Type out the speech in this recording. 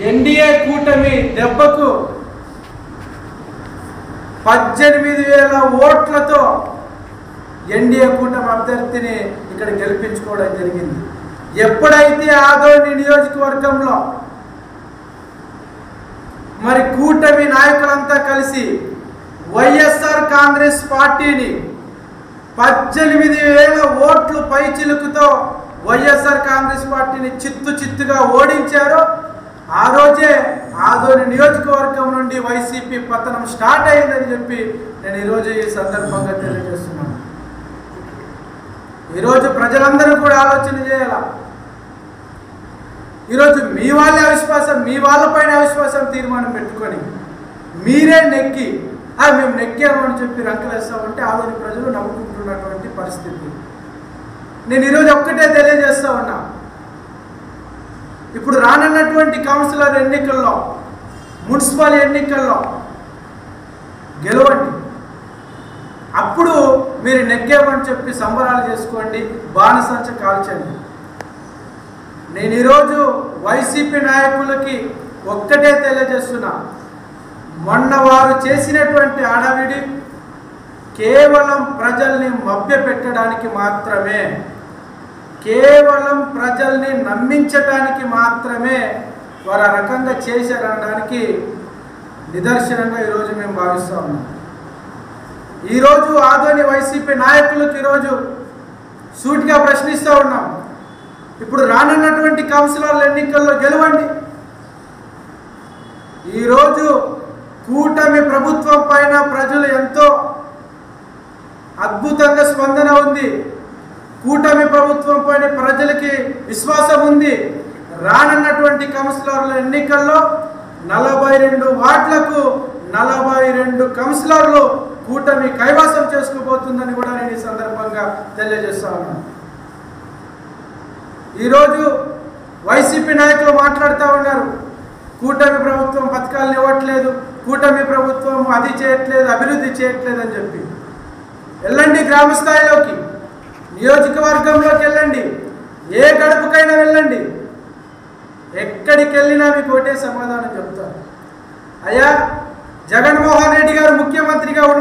NDA కూటమి దెబ్బకు 18,000 ఓట్లతో ఎన్డీఏ కూటమి అభ్యర్థిని ఇక్కడ గెలిపించుకోవడం జరిగింది. ఎప్పుడైతే ఆదోని నియోజకవర్గంలో మరి కూటమి నాయకులంతా కలిసి వైఎస్ఆర్ కాంగ్రెస్ పార్టీని 18,000 ఓట్లు పైచిలుకుతో వైఎస్ఆర్ కాంగ్రెస్ పార్టీని చిత్తుగా ఓడించారో ఆ రోజే ఆదోని నియోజకవర్గం నుండి వైసీపీ పతనం స్టార్ట్ అయిందని చెప్పి నేను ఈరోజు ఈ సందర్భంగా తెలియజేస్తున్నాను. ఈరోజు ప్రజలందరూ కూడా ఆలోచన చేయాల. ఈరోజు మీ వాళ్ళపైన అవిశ్వాసం తీర్మానం పెట్టుకొని మీరే నెక్కి మేము నెక్కాము అని చెప్పి రంకలేస్తామంటే ఆదోని ప్రజలు నమ్ముకుంటున్నటువంటి పరిస్థితి. నేను ఈరోజు ఒక్కటే తెలియజేస్తా ఉన్నా, ఇప్పుడు రానున్నటువంటి కౌన్సిలర్ ఎన్నికల్లో, మున్సిపల్ ఎన్నికల్లో గెలవండి. అప్పుడు మీరు నెగ్గామని చెప్పి సంబరాలు చేసుకోండి, బాణసంచ కాల్చండి. నేను ఈరోజు వైసీపీ నాయకులకి ఒక్కటే తెలియజేస్తున్నా, మొన్న వారు చేసినటువంటి హడావిడి కేవలం ప్రజల్ని మభ్యపెట్టడానికి మాత్రమే, కేవలం ప్రజల్ని నమ్మించడానికి మాత్రమే వారు ఆ రకంగా చేశారనడానికి నిదర్శనంగా ఈరోజు మేము భావిస్తూ ఉన్నాం. ఈరోజు ఆదోని వైసీపీ నాయకులకు ఈరోజు సూటిగా ప్రశ్నిస్తూ ఉన్నాం, ఇప్పుడు రానున్నటువంటి కౌన్సిలర్ల ఎన్నికల్లో గెలవండి. ఈరోజు కూటమి ప్రభుత్వం పైన ప్రజలు ఎంతో అద్భుతంగా స్పందన ఉంది. కూటమి ప్రభుత్వం పైన ప్రజలకి విశ్వాసం ఉంది. రానున్నటువంటి కౌన్సిలర్ల ఎన్నికల్లో 42 వార్డులకు 42 కౌన్సిలర్లు కూటమి కైవసం చేసుకోబోతుందని కూడా నేను ఈ సందర్భంగా తెలియజేస్తా ఉన్నాను. ఈరోజు వైసీపీ నాయకులు మాట్లాడుతూ ఉన్నారు, కూటమి ప్రభుత్వం పథకాలను ఇవ్వట్లేదు, కూటమి ప్రభుత్వం అది చేయట్లేదు, అభివృద్ధి చేయట్లేదు అని చెప్పి. వెళ్ళండి గ్రామ స్థాయిలోకి, నియోజకవర్గంలోకి వెళ్ళండి, ఏ గడపకైనా వెళ్ళండి, ఎక్కడికి వెళ్ళినా మీకు ఒకటే సమాధానం చెప్తారు, అయ్యా జగన్మోహన్ రెడ్డి గారు ముఖ్యమంత్రిగా